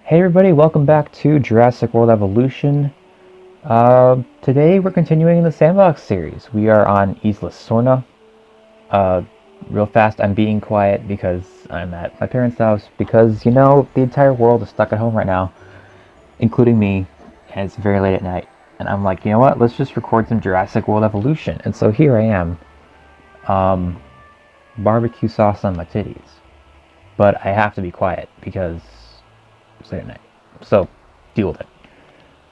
Hey everybody, welcome back to Jurassic World Evolution. Today we're continuing the Sandbox series. We are on Isla Sorna. Uh, Real fast, I'm being quiet because I'm at my parents' house because, the entire world is stuck at home right now, including me, and it's very late at night. And I'm like, you know what, let's just record some Jurassic World Evolution. And so here I am, barbecue sauce on my titties. But I have to be quiet because it's late at night. So, deal with it.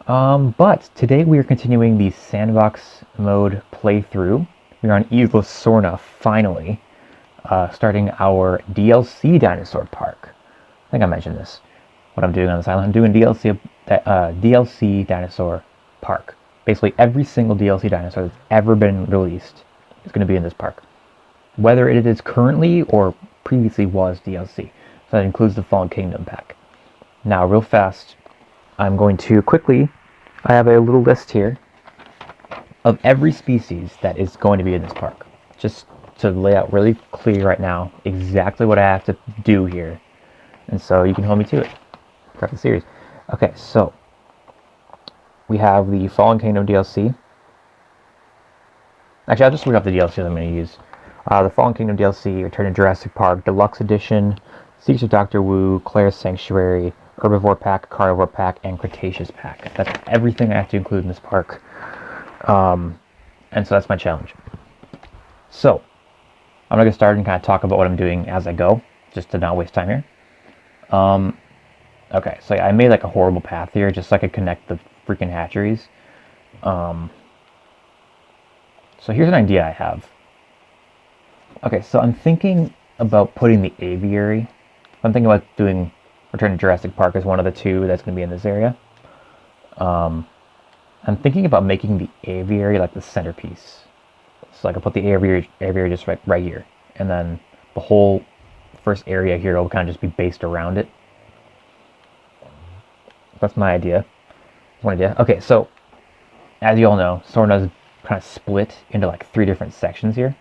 But today we are continuing the Sandbox mode playthrough. We are on Isla Sorna, finally, starting our DLC dinosaur park. I think I mentioned this, what I'm doing on this island. I'm doing DLC dinosaur park. Basically, every single DLC dinosaur that's ever been released is going to be in this park. Whether it is currently or previously was DLC. So that includes the Fallen Kingdom pack. Now, real fast, I'm going to quickly, I have a little list here of every species that is going to be in this park. Just to lay out really clear right now exactly what I have to do here. And so you can hold me to it throughout the series. Okay, so we have the Fallen Kingdom DLC. Actually, I'll just read off the DLC that I'm going to use. The Fallen Kingdom DLC, Return to Jurassic Park, Deluxe Edition, Secrets of Dr. Wu, Claire's Sanctuary, Herbivore Pack, Carnivore Pack, and Cretaceous Pack. That's everything I have to include in this park. And so that's my challenge. So, I'm going to get started and kind of talk about what I'm doing as I go, just to not waste time here. Okay, so I made like a horrible path here, just so I could connect the freaking hatcheries. So here's an idea I have. Okay, so I'm thinking about putting the aviary. I'm thinking about doing Return to Jurassic Park as one of the two that's going to be in this area. I'm thinking about making the aviary like the centerpiece. So I can put the aviary just right here. And then the whole first area here will kind of just be based around it. That's my idea. One idea. Okay, so as you all know, Sorna's kind of split into like 3 different sections here.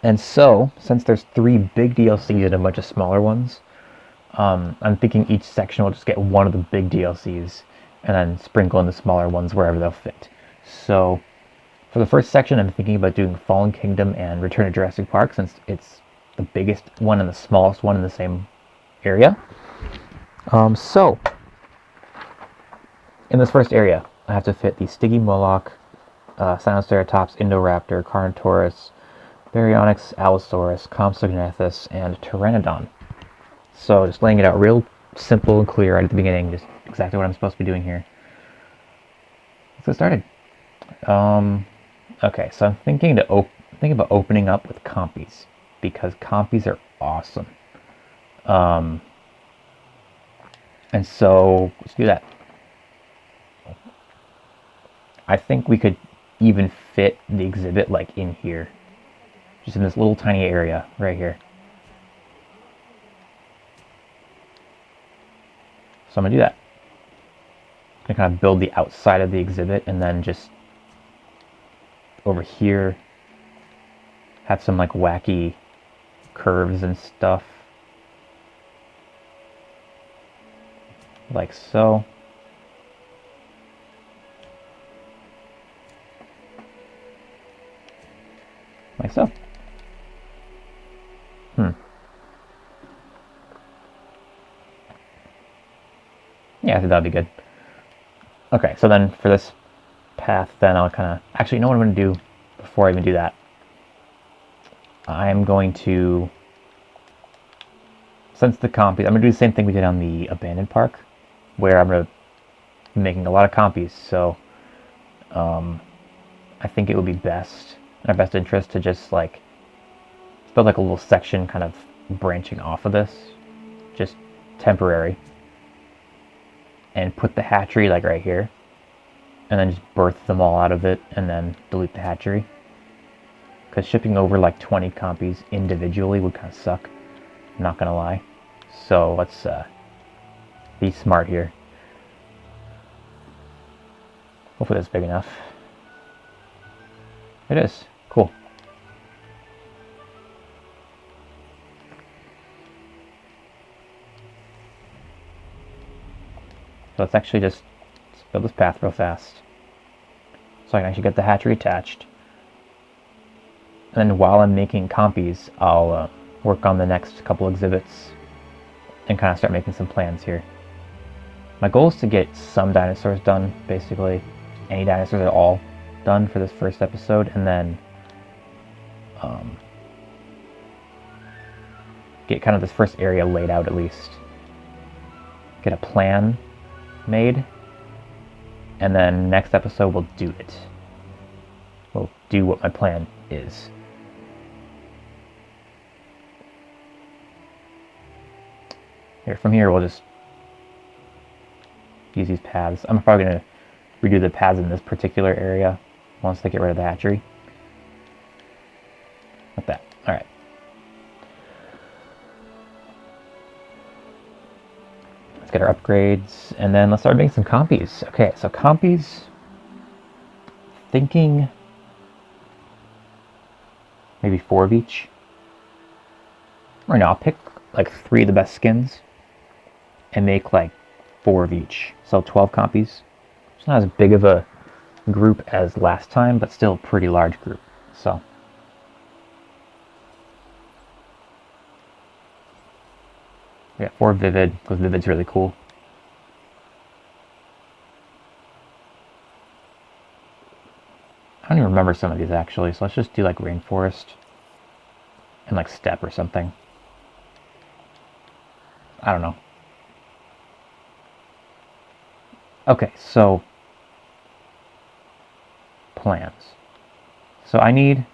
And so, since there's 3 big DLCs and a bunch of smaller ones, I'm thinking each section will just get one of the big DLCs and then sprinkle in the smaller ones wherever they'll fit. So, for the first section, I'm thinking about doing Fallen Kingdom and Return to Jurassic Park, since it's the biggest one and the smallest one in the same area. So, in this first area, I have to fit the Stygimoloch, Sinoceratops, Indoraptor, Carnotaurus, Baryonyx, Allosaurus, Compsognathus, and Pteranodon. So just laying it out real simple and clear right at the beginning, just exactly what I'm supposed to be doing here. Let's get started. Okay, so I'm thinking about opening up with compies, because compies are awesome. And so let's do that. I think we could even fit the exhibit like in here. Just in this little tiny area right here. So I'm going to do that. I'm going to kind of build the outside of the exhibit, and then just over here have some like wacky curves and stuff. Like so. Like so. Yeah, I think that'd be good. Okay, so then for this path, then I'll kind of... Actually, you know what I'm going to do before I even do that? I'm going to... Since the compies... I'm going to do the same thing we did on the abandoned park, where I'm going to be making a lot of compies, so... I think it would be best, in our best interest, to just, like... build like a little section kind of branching off of this. Just temporary. And put the hatchery like right here, and then just birth them all out of it, and then delete the hatchery. Because shipping over like 20 compies individually would kind of suck, not gonna lie. So let's be smart here. Hopefully that's big enough. It is. Cool. So let's actually just build this path real fast, so I can actually get the hatchery attached. And then while I'm making compies, I'll work on the next couple exhibits and kind of start making some plans here. My goal is to get some dinosaurs done, basically any dinosaurs at all done for this first episode, and then get kind of this first area laid out at least. Get a plan made, and then next episode we'll do it. We'll do what my plan is. From here we'll just use these paths. I'm probably going to redo the paths in this particular area once I get rid of the hatchery. Like that. Alright. Let's get our upgrades, and then let's start making some compies. Okay, so compies, thinking maybe 4 of each. Or no, I'll pick like 3 of the best skins and make like 4 of each. So 12 compies. It's not as big of a group as last time, but still a pretty large group. So we got 4 Vivid, because Vivid's really cool. I don't even remember some of these actually, so let's just do like Rainforest and like Steppe or something. I don't know. Okay, so plans. So I need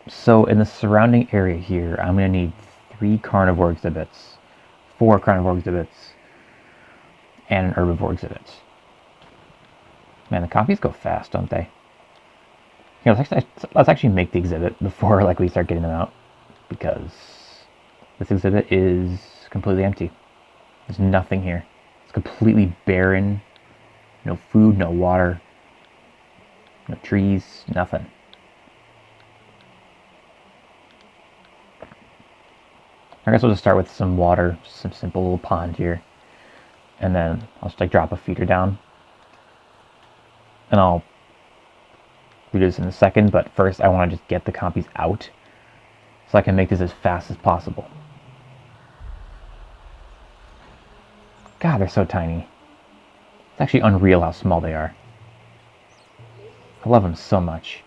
So in the surrounding area here, I'm going to need 3 carnivore exhibits, 4 carnivore exhibits, and an herbivore exhibit. Man, the copies go fast, don't they? Here, let's actually make the exhibit before we start getting them out, because this exhibit is completely empty. There's nothing here. It's completely barren. No food, no water, no trees, nothing. I guess we'll just start with some water, just some simple little pond here, and then I'll just drop a feeder down, and I'll do this in a second. But first, I want to just get the compies out so I can make this as fast as possible. God, they're so tiny. It's actually unreal how small they are. I love them so much.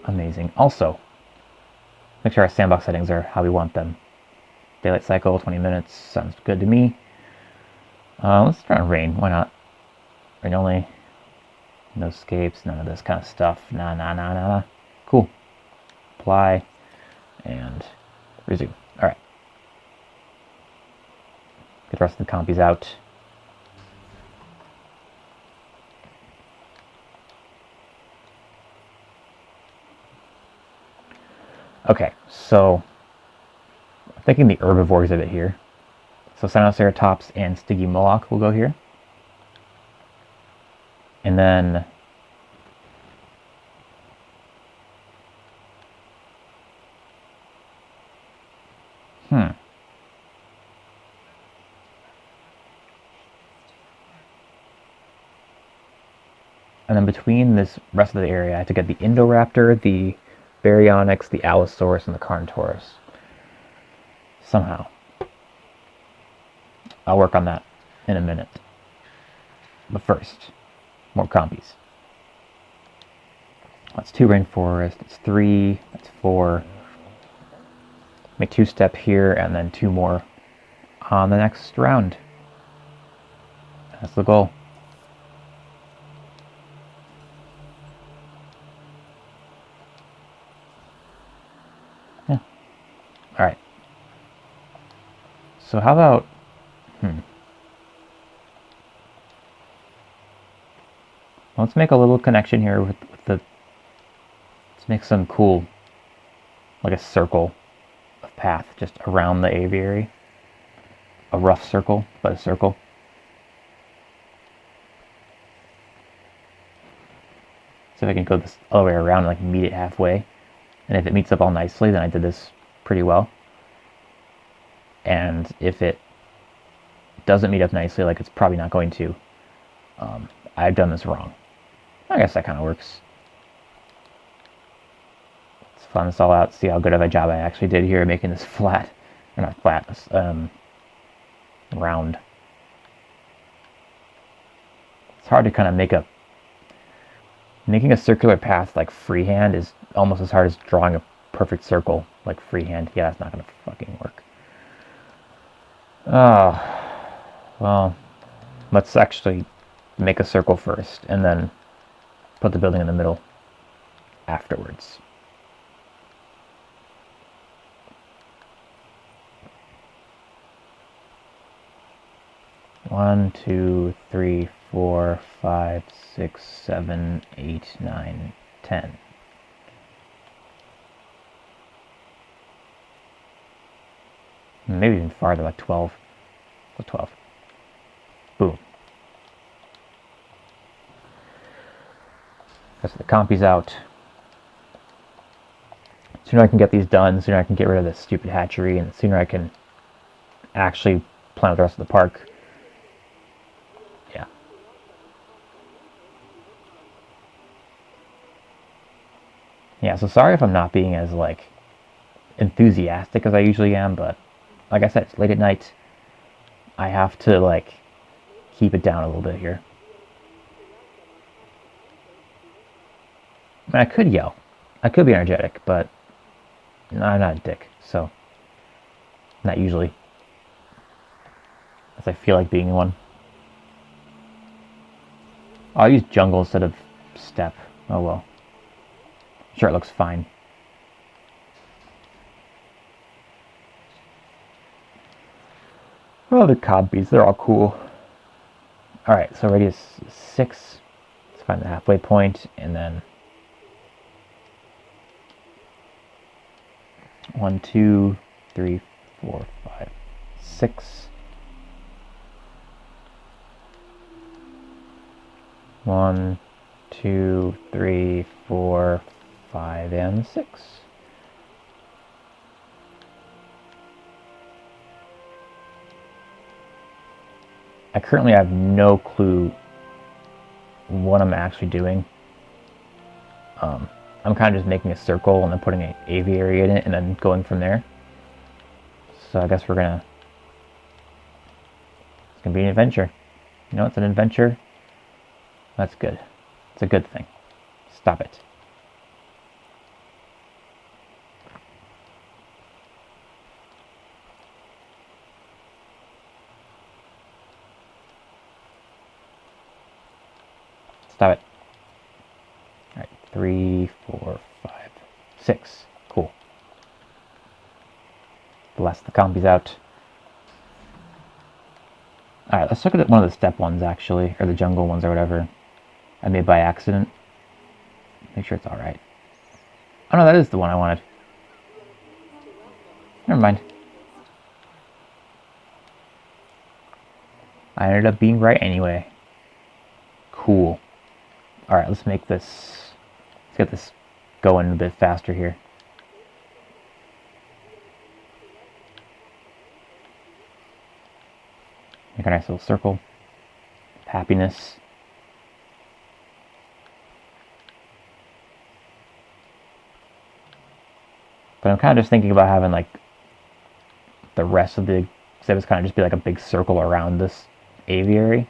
Amazing. Also, make sure our sandbox settings are how we want them. Daylight cycle, 20 minutes, sounds good to me. Let's try on rain, why not? Rain only. No escapes, none of this kind of stuff. Nah. Cool. Apply, and resume. Alright. Get the rest of the compies out. Okay, so I'm thinking the herbivore exhibit here. So Sinoceratops and Stygimoloch will go here. And then and then between this rest of the area, I have to get the Indoraptor, the Baryonyx, the Allosaurus, and the Carnotaurus. Somehow. I'll work on that in a minute. But first, more compies. That's 2 rainforest, that's 3, that's 4. Make 2 step here, and then 2 more on the next round. That's the goal. Yeah. Alright. So how about... Let's make a little connection here with the... Let's make some cool, like a circle of path just around the aviary. A rough circle, but a circle. So if I can go this all the way around and meet it halfway. And if it meets up all nicely, then I did this pretty well. and if it doesn't meet up nicely, like it's probably not going to, I've done this wrong. I guess that kind of works. Let's fun this all out, see how good of a job I actually did here making this flat. Or not flat, round. It's hard to kind of making a circular path like freehand is almost as hard as drawing a perfect circle like freehand. Yeah, that's not going to fucking work. Well, let's actually make a circle first and then put the building in the middle afterwards. One, 2, 3, 4, 5, 6, 7, 8, 9, 10. Maybe even farther, like 12. Like 12. Boom. That's the compy's out. The sooner I can get these done, the sooner I can get rid of this stupid hatchery, and the sooner I can actually plan out the rest of the park. Yeah. Yeah, so sorry if I'm not being as, like, enthusiastic as I usually am, but like I said, it's late at night. I have to, like, keep it down a little bit here. I mean, I could yell. I could be energetic, but I'm not a dick, so not usually. As I feel like being one. I'll use jungle instead of steppe. Oh well. Sure, it looks fine. Oh, the compies, they're all cool. Alright, so radius 6. Let's find the halfway point, and then 1, 2, 3, 4, 5, 6. 1, 2, 3, 4, 5, and 6. I currently have no clue what I'm actually doing. I'm kind of just making a circle and then putting an aviary in it and then going from there. So I guess it's gonna be an adventure. You know, it's an adventure. That's good. It's a good thing. Stop it. Stop it. Alright, 3, 4, 5, 6. Cool. Blast the compies out. Alright, let's look at one of the steppe ones, actually. Or the jungle ones, or whatever. I made by accident. Make sure it's alright. Oh no, that is the one I wanted. Never mind. I ended up being right anyway. Cool. Alright, let's make this... Let's get this going a bit faster here. Make a nice little circle. Happiness. But I'm kind of just thinking about having, like, the rest of the exhibits kind of just be like a big circle around this aviary.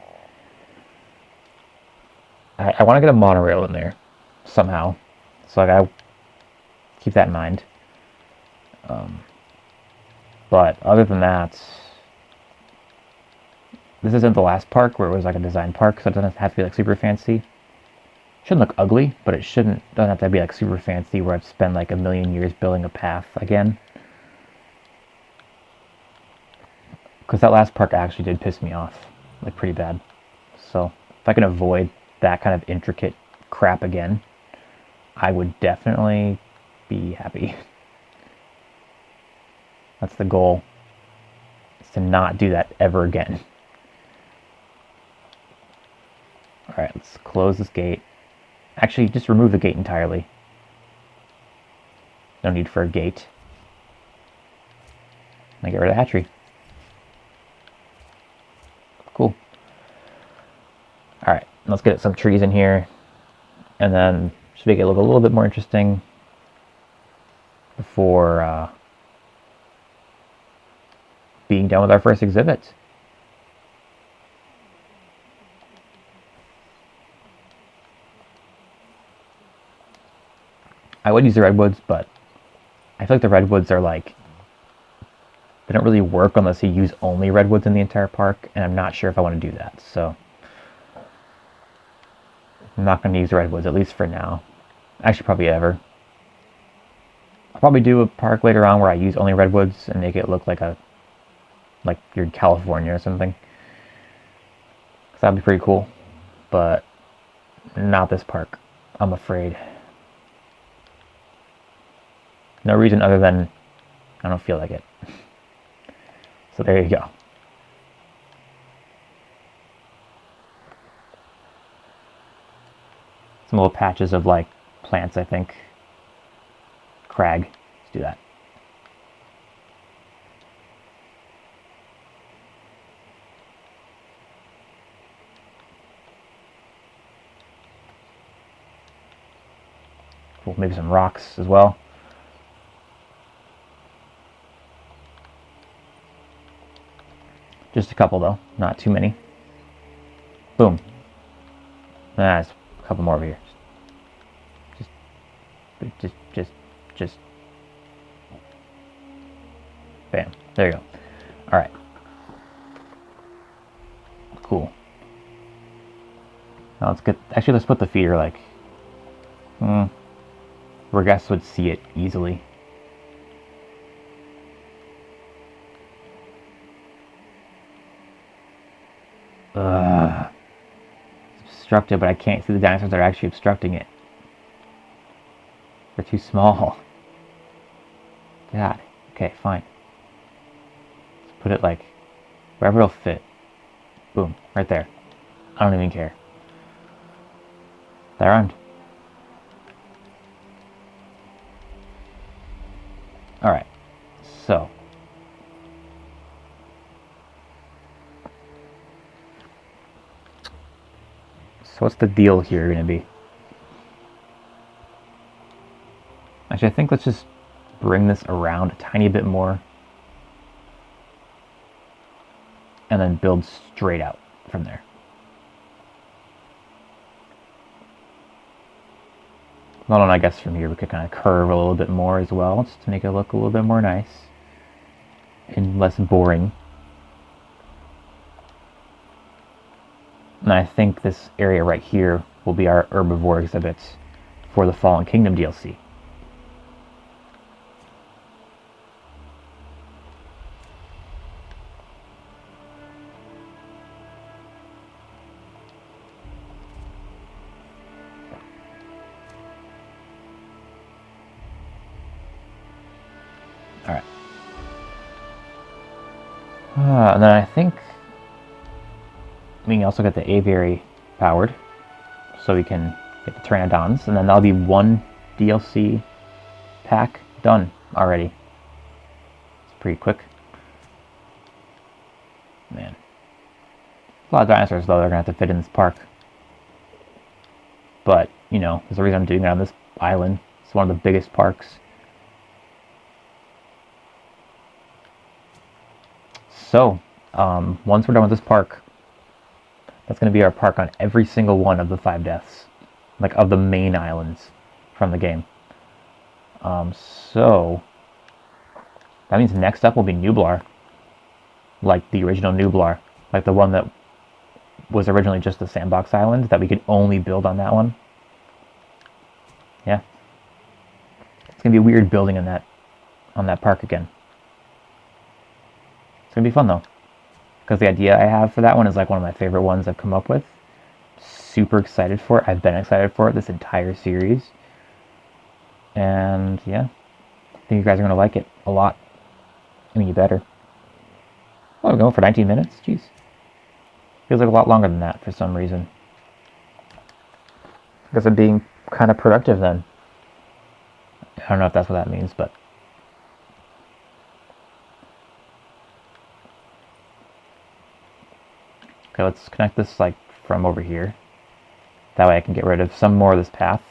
I want to get a monorail in there somehow, so like I keep that in mind. But other than that, this isn't the last park where it was like a design park, so it doesn't have to be like super fancy. Shouldn't look ugly, but it doesn't have to be like super fancy where I've spent like a million years building a path again. Because that last park actually did piss me off, like pretty bad. So if I can avoid that kind of intricate crap again, I would definitely be happy. That's the goal, is to not do that ever again. Alright, let's close this gate. Actually, just remove the gate entirely. No need for a gate. And get rid of the hatchery. Alright, let's get some trees in here, and then just make it look a little bit more interesting before being done with our first exhibit. I would use the redwoods, but I feel like the redwoods are like, they don't really work unless you use only redwoods in the entire park, and I'm not sure if I want to do that, so I'm not going to use redwoods, at least for now. Actually, probably ever. I'll probably do a park later on where I use only redwoods and make it look like you're in California or something. So that'd be pretty cool, but not this park, I'm afraid. No reason other than I don't feel like it. So there you go. Some little patches of like plants, I think. Crag. Let's do that. Cool. Maybe some rocks as well. Just a couple though, not too many. Boom. There's a couple more over here. Just. Bam. There you go. All right. Cool. Now let's get. Actually, let's put the feeder like where guests would see it easily. It's obstructed, but I can't see the dinosaurs that are actually obstructing it. They're too small. God. Okay, fine. Let's put it like wherever it'll fit. Boom. Right there. I don't even care. That rhymed. Alright. So. So what's the deal here going to be? Actually, I think let's just bring this around a tiny bit more. And then build straight out from there. Well, and I guess from here we could kind of curve a little bit more as well, just to make it look a little bit more nice. And less boring. And I think this area right here will be our herbivore exhibits for the Fallen Kingdom DLC. Alright. And then I think we can also get the aviary powered, so we can get the pteranodons, and then that'll be one DLC pack done already. It's pretty quick. Man. A lot of dinosaurs, though, they're going to have to fit in this park. But, you know, there's a reason I'm doing it on this island. It's one of the biggest parks. So, once we're done with this park, that's going to be our park on every single one of the 5 deaths. Like, of the main islands from the game. So, that means next up will be Nublar. Like the original Nublar. Like the one that was originally just the Sandbox island, that we could only build on that one. Yeah. It's going to be weird building on that park again. It's going to be fun, though. Because the idea I have for that one is like one of my favorite ones I've come up with. Super excited for it. I've been excited for it this entire series. And yeah, I think you guys are going to like it a lot. I mean, you better. Oh, we're going for 19 minutes? Jeez. Feels like a lot longer than that for some reason. I guess I'm being kind of productive then. I don't know if that's what that means, but... Okay, let's connect this like from over here. That way I can get rid of some more of this path.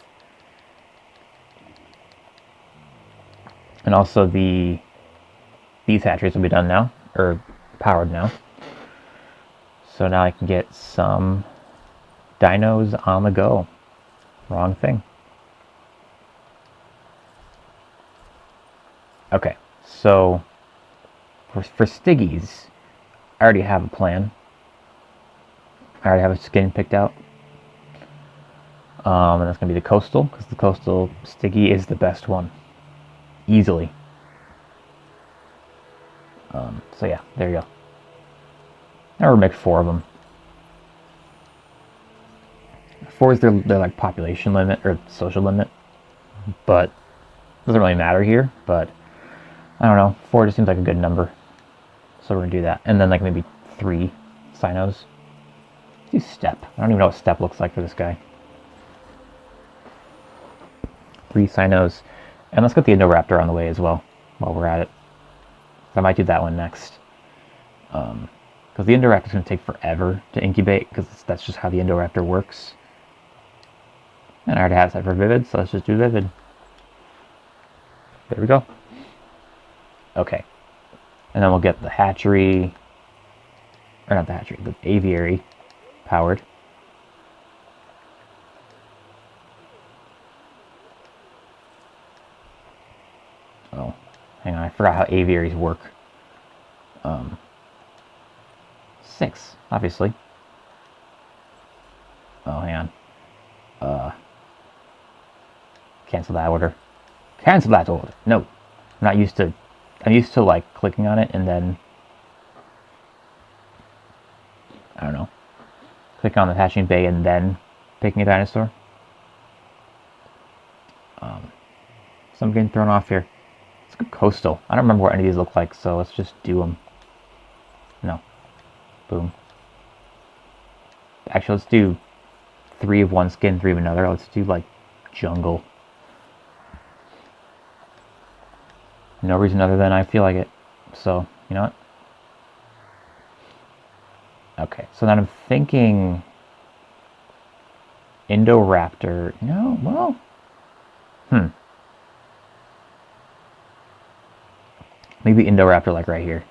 And also these hatcheries will be done now, or powered now. So now I can get some dinos on the go. Wrong thing. Okay, so for Stiggies, I already have a plan. I already have a skin picked out. And that's going to be the coastal, because the coastal Stiggy is the best one. Easily. So yeah, there you go. Now we'll make 4 of them. 4 is their like population limit or social limit, but doesn't really matter here. But I don't know, 4 just seems like a good number, so we're gonna do that. And then like maybe 3 Sinos. Do step. I don't even know what step looks like for this guy. 3 Sinos, and let's get the Indoraptor on the way as well while we're at it. I might do that one next. Because the Indoraptor is going to take forever to incubate, because that's just how the Indoraptor works. And I already have that for Vivid, so let's just do Vivid. There we go. Okay. And then we'll get the hatchery, or not the hatchery, the aviary powered. Oh, hang on, I forgot how aviaries work. 6, obviously. Oh, hang on. Cancel that order. Cancel that order. No. I'm not used to... I'm used to, like, clicking on it and then... I don't know. Click on the hatching bay and then picking a dinosaur. So I'm getting thrown off here. Let's go coastal. I don't remember what any of these look like, so let's just do them. No. Boom. Actually, let's do 3 of one skin, 3 of another. Let's do, like, jungle. No reason other than I feel like it. So, you know what? Okay, so then I'm thinking... Indoraptor. No, well... Maybe Indoraptor, like, right here.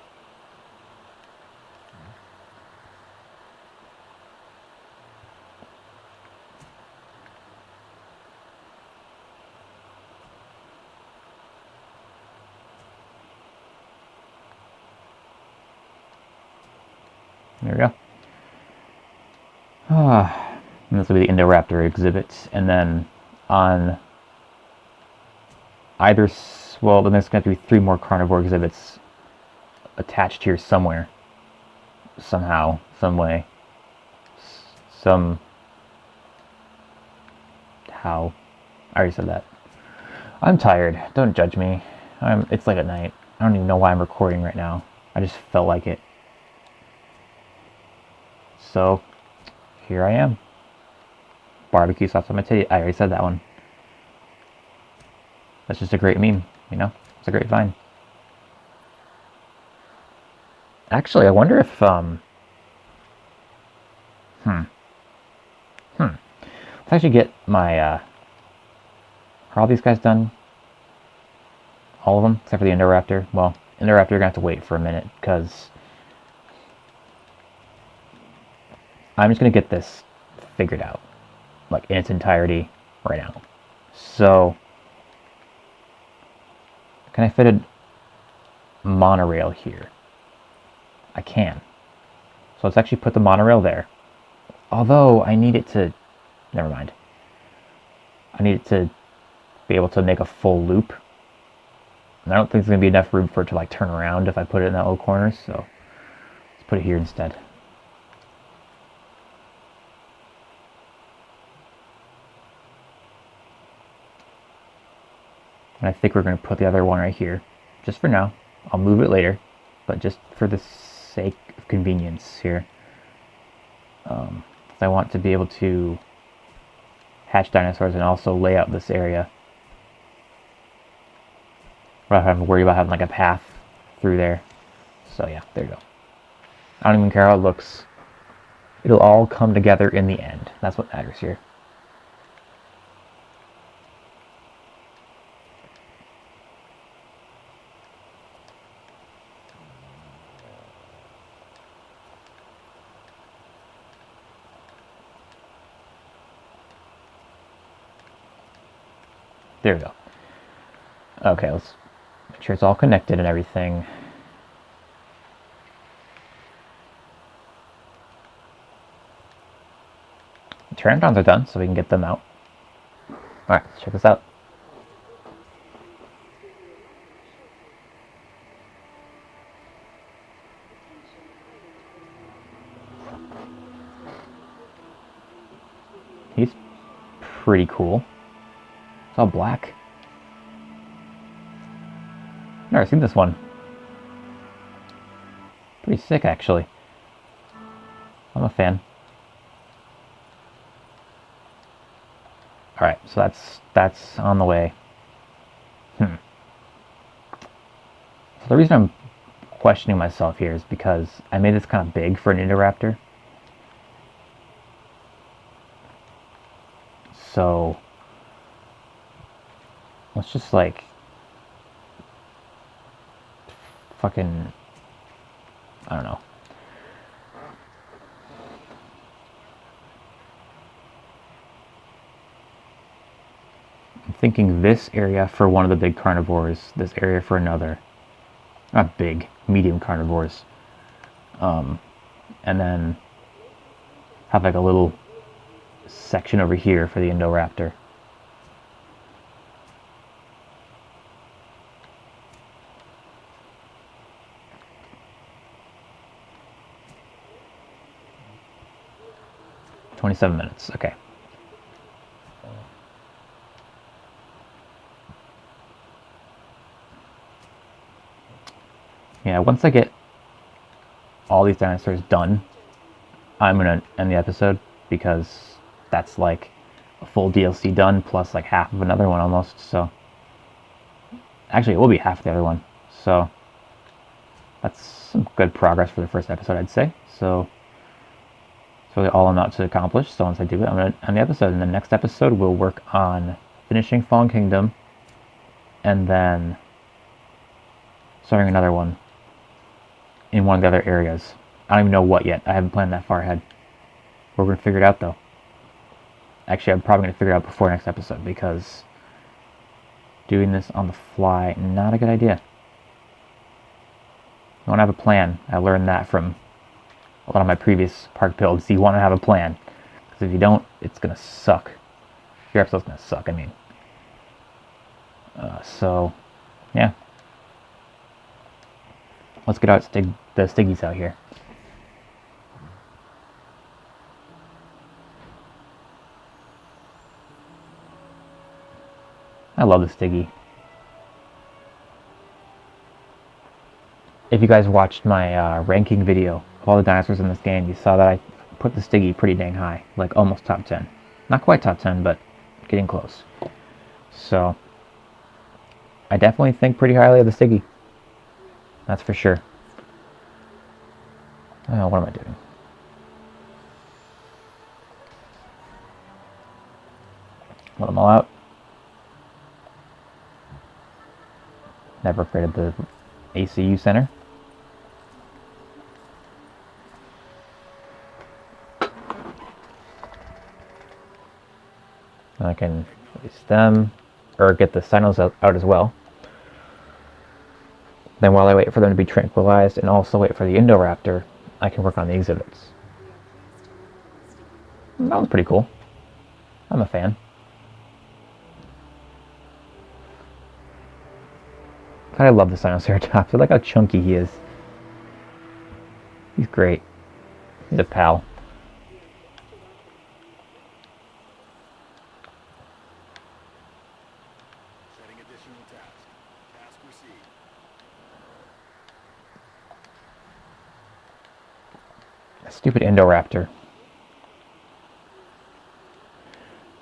There we go. And this will be the Indoraptor exhibit. And then on either... Well, then there's going to be 3 more carnivore exhibits attached here somewhere. Somehow, some way. How? I already said that. I'm tired. Don't judge me. It's late at night. I don't even know why I'm recording right now. I just felt like it. So, here I am. Barbecue sauce on my titty. I already said that one. That's just a great meme, you know? It's a great vine. Actually, I wonder if, Let's actually get my, Are all these guys done? All of them? Except for the Indoraptor? Well, Indoraptor, you're gonna have to wait for a minute, because... I'm just gonna get this figured out, like, in its entirety right now. So... Can I fit a monorail here? I can. So let's actually put the monorail there. Although I need it to... Never mind. I need it to be able to make a full loop. And I don't think there's going to be enough room for it to like turn around if I put it in that little corner. So let's put it here instead. And I think we're going to put the other one right here. Just for now. I'll move it later. But just for the sake of convenience here. I want to be able to hatch dinosaurs and also lay out this area. Without having to worry about having like a path through there. So yeah, there you go. I don't even care how it looks. It'll all come together in the end. That's what matters here. There we go. Okay, let's make sure it's all connected and everything. Pteranodons are done, so we can get them out. Alright, let's check this out. He's pretty cool. It's all black. Never seen this one. Pretty sick, actually. I'm a fan. Alright, so that's on the way. So the reason I'm questioning myself here is because I made this kind of big for an Indoraptor. So let's just like fucking, I don't know. I'm thinking this area for one of the big carnivores, this area for another. Not big, medium carnivores. And then have like a little section over here for the Indoraptor. "27 minutes, okay. Yeah, once I get all these dinosaurs done, I'm gonna end the episode, because that's like a full DLC done plus like half of another one almost. So actually it will be half the other one, so that's some good progress for the first episode, I'd say. So it's really all I'm out to accomplish. So once I do it, I'm gonna end the episode, and the next episode we'll work on finishing Fallen Kingdom and then starting another one in one of the other areas. I don't even know what yet. I haven't planned that far ahead. We're going to figure it out, though. Actually, I'm probably going to figure it out before next episode, because doing this on the fly, not a good idea. You want to have a plan. I learned that from a lot of my previous park builds. You want to have a plan, because if you don't, it's going to suck. Your episode's going to suck, I mean. So, yeah. Let's get out the Stiggies out here. I love the Stiggy. If you guys watched my ranking video of all the dinosaurs in this game, you saw that I put the Stiggy pretty dang high, like almost top 10. Not quite top 10, but getting close. So, I definitely think pretty highly of the Stiggy. That's for sure. Oh, what am I doing? Let them all out. Never upgraded the ACU center. I can release them, or get the sinos out as well. Then while I wait for them to be tranquilized and also wait for the Indoraptor, I can work on the exhibits. That was pretty cool. I'm a fan. I love the Sinoceratops. I like how chunky he is. He's great. He's a pal. Setting additional task. Task received. That stupid Indoraptor.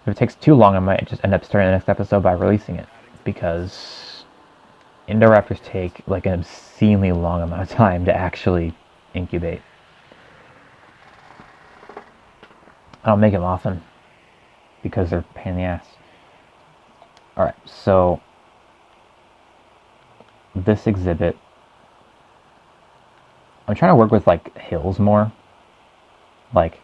If it takes too long, I might just end up starting the next episode by releasing it, because Indoraptors take like an obscenely long amount of time to actually incubate. I don't make them often because they're a pain in the ass. Alright, so this exhibit, I'm trying to work with like hills more, like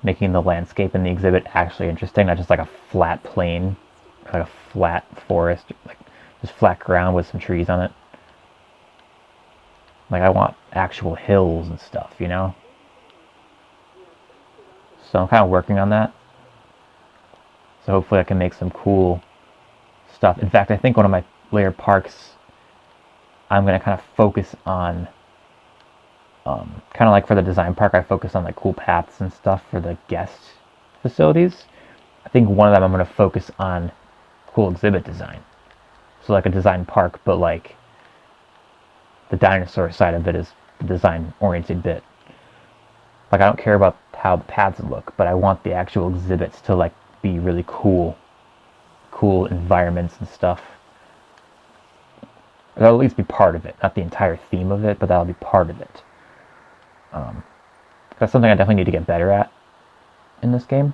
making the landscape in the exhibit actually interesting, not just like a flat plain, like a flat forest, like just flat ground with some trees on it. Like I want actual hills and stuff, you know? So I'm kind of working on that. So hopefully I can make some cool stuff. In fact, I think one of my later parks, I'm going to kind of focus on, kind of like for the design park, I focus on like cool paths and stuff for the guest facilities. I think one of them I'm going to focus on cool exhibit design. So like a design park, but like the dinosaur side of it is the design oriented bit. Like I don't care about how the paths look, but I want the actual exhibits to like be really cool environments and stuff. That'll at least be part of it, not the entire theme of it, but that'll be part of it. That's something I definitely need to get better at in this game.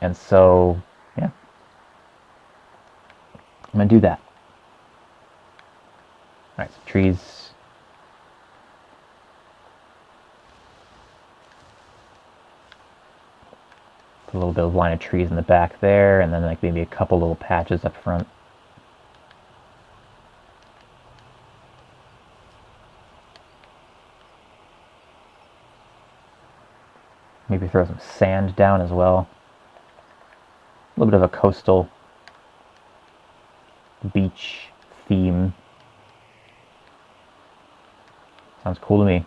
And so, yeah, I'm gonna do that. Alright, so trees. Put a little bit of line of trees in the back there, and then like maybe a couple little patches up front. Maybe throw some sand down as well. A little bit of a coastal beach theme. Sounds cool to me.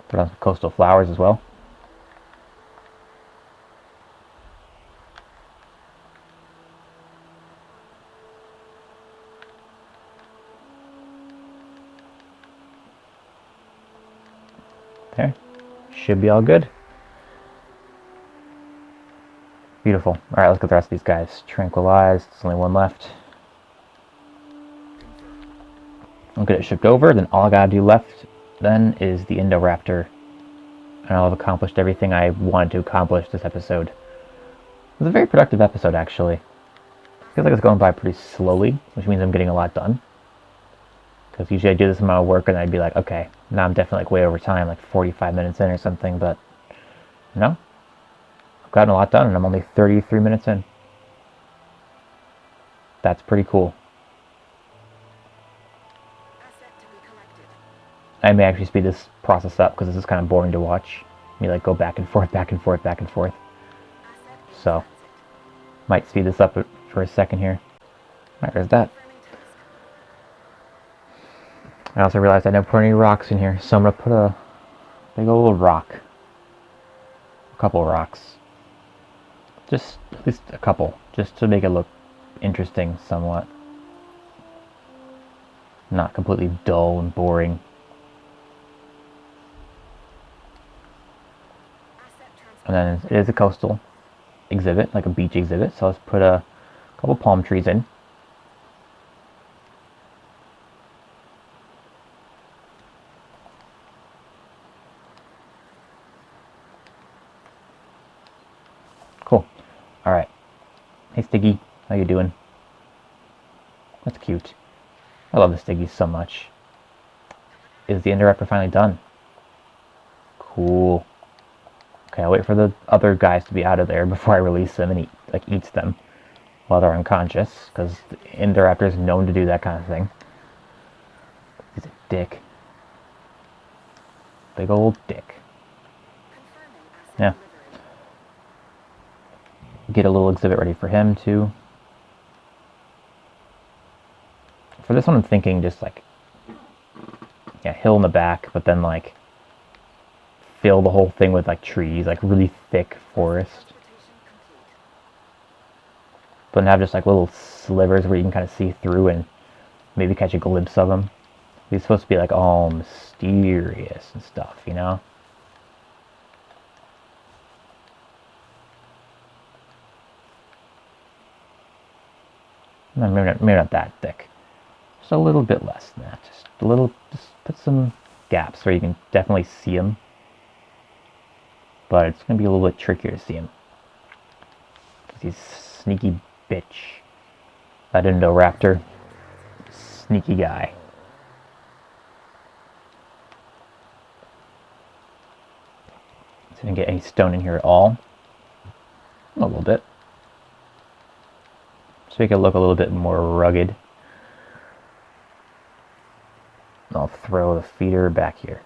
Put on some coastal flowers as well. There. Should be all good. Beautiful. Alright, let's get the rest of these guys tranquilized. There's only one left. I'll get it shipped over. Then all I gotta do left then is the Indoraptor. And I'll have accomplished everything I wanted to accomplish this episode. It was a very productive episode, actually. I feel like it's going by pretty slowly, which means I'm getting a lot done. Because usually I do this amount of work and I'd be like, okay, now I'm definitely like way over time, like 45 minutes in or something, but no. I've gotten a lot done and I'm only 33 minutes in. That's pretty cool. I may actually speed this process up because this is kind of boring to watch. Me like go back and forth, back and forth, back and forth. So, might speed this up for a second here. Alright, there's that. I also realized I never put any rocks in here, so I'm going to put a big old rock. A couple rocks. Just, at least a couple, just to make it look interesting somewhat. Not completely dull and boring. And then it is a coastal exhibit, like a beach exhibit, so let's put a couple palm trees in. Cool. Alright. Hey Stiggy, how you doing? That's cute. I love the Stiggies so much. Is the Indoraptor finally done? Cool. Okay, I'll wait for the other guys to be out of there before I release them and eats them while they're unconscious, because the Indoraptor is known to do that kind of thing. He's a dick. Big old dick. Yeah. Get a little exhibit ready for him too. For this one I'm thinking just like, yeah, hill in the back, but then like fill the whole thing with like trees, like really thick forest. But then have just like little slivers where you can kind of see through and maybe catch a glimpse of them. He's supposed to be like all mysterious and stuff, you know? Maybe not that thick. Just a little bit less than that. Just put some gaps where you can definitely see them. but it's going to be a little bit trickier to see him. He's sneaky bitch. That Indoraptor. Sneaky guy. So didn't get any stone in here at all. A little bit. So make it look a little bit more rugged. I'll throw the feeder back here.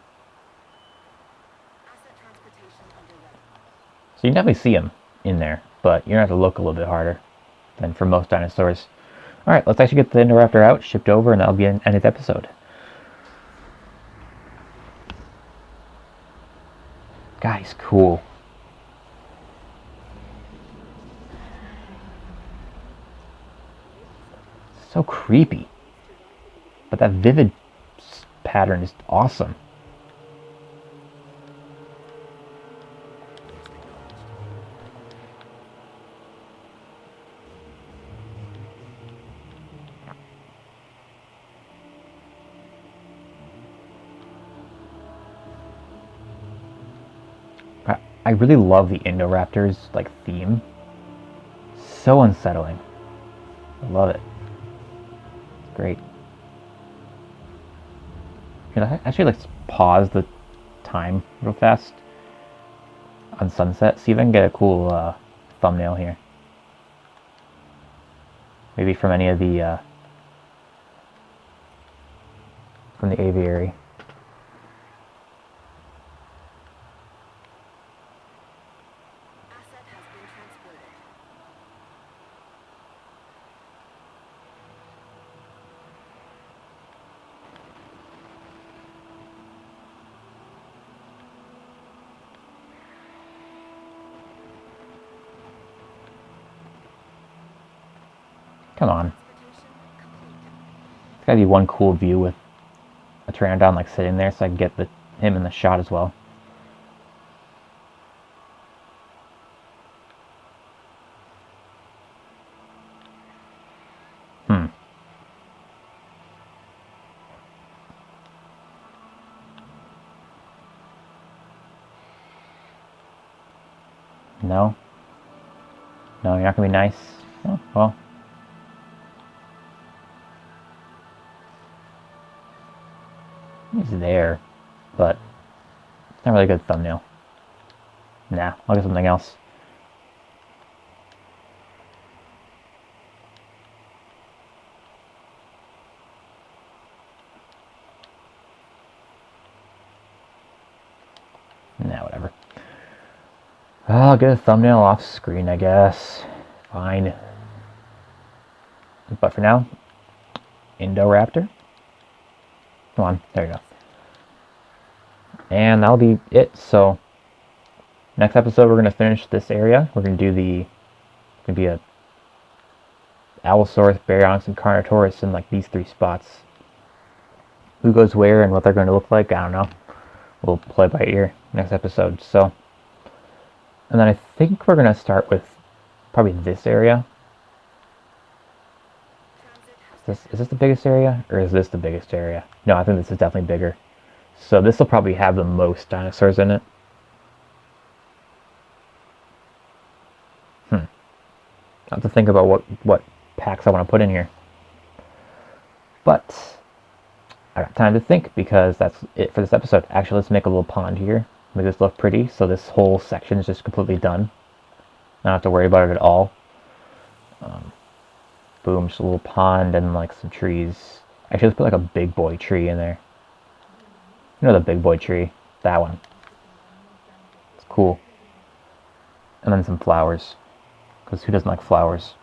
So you can definitely see him in there, but you're going to have to look a little bit harder than for most dinosaurs. Alright, let's actually get the Indoraptor out, shipped over, and that'll be an end of the episode. Guy's cool. So creepy. But that vivid pattern is awesome. I really love the Indoraptor's like theme. So unsettling. I love it. It's great. Here, actually, let's pause the time real fast on sunset. See if I can get a cool thumbnail here. Maybe from any of the from the aviary. Come on. It's gotta be one cool view with a pteranodon like sitting there so I can get him in the shot as well. No? No, you're not gonna be nice? Oh, well. He's there, but it's not really a good thumbnail. Nah, I'll get something else. Nah, whatever. I'll get a thumbnail off screen, I guess. Fine. But for now, Indoraptor. Come on, there you go. And that'll be it. So, next episode we're going to finish this area. We're going to do it's going to be a Allosaurus, Baryonyx, and Carnotaurus in like these 3 spots. Who goes where and what they're going to look like, I don't know. We'll play by ear next episode. So, and then I think we're going to start with probably this area. Is this the biggest area, or is this the biggest area? No, I think this is definitely bigger. So this will probably have the most dinosaurs in it. I have to think about what packs I want to put in here. But I got time to think because that's it for this episode. Actually, let's make a little pond here. Make this look pretty. So this whole section is just completely done. I don't have to worry about it at all. Boom, just a little pond and like some trees. Actually, let's put like a big boy tree in there. You know the big boy tree? That one. It's cool. And then some flowers. Because who doesn't like flowers?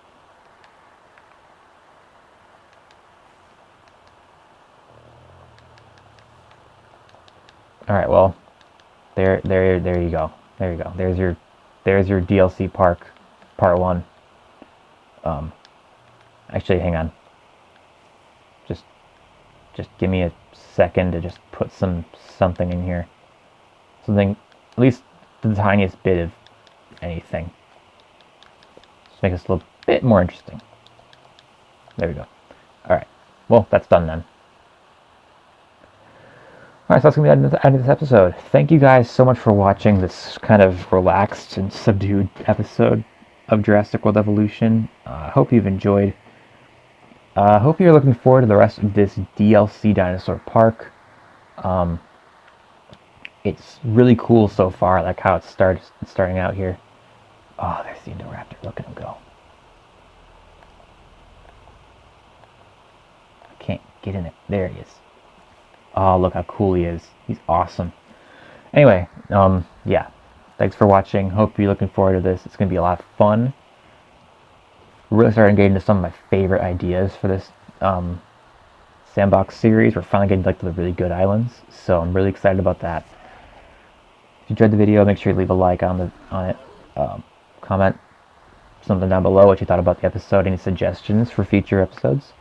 Alright, well, there you go. There you go. There's your DLC park, part 1. Actually, hang on. Just give me a second to just put something in here. Something, at least the tiniest bit of anything. Just make this a little bit more interesting. There we go. Alright. Well, that's done then. Alright. so that's going to be the end of this episode. Thank you guys so much for watching this kind of relaxed and subdued episode of Jurassic World Evolution. I hope you've enjoyed. I hope you're looking forward to the rest of this DLC Dinosaur Park. It's really cool so far. I like how it's starting out here. Oh, there's the Indoraptor. Look at him go. I can't get in it. There he is. Oh, look how cool he is. He's awesome. Anyway, yeah. Thanks for watching. Hope you're looking forward to this. It's going to be a lot of fun. Really starting to get into some of my favorite ideas for this Sandbox series. We're finally getting to the really good islands, so I'm really excited about that. If you enjoyed the video, make sure you leave a like on it. Comment something down below what you thought about the episode, any suggestions for future episodes.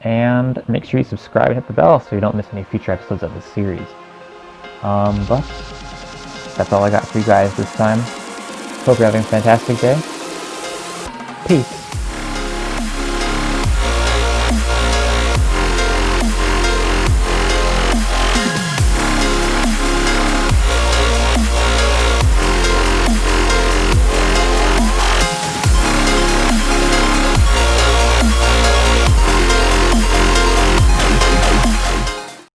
And make sure you subscribe and hit the bell so you don't miss any future episodes of this series. But that's all I got for you guys this time. Hope you're having a fantastic day. Peace.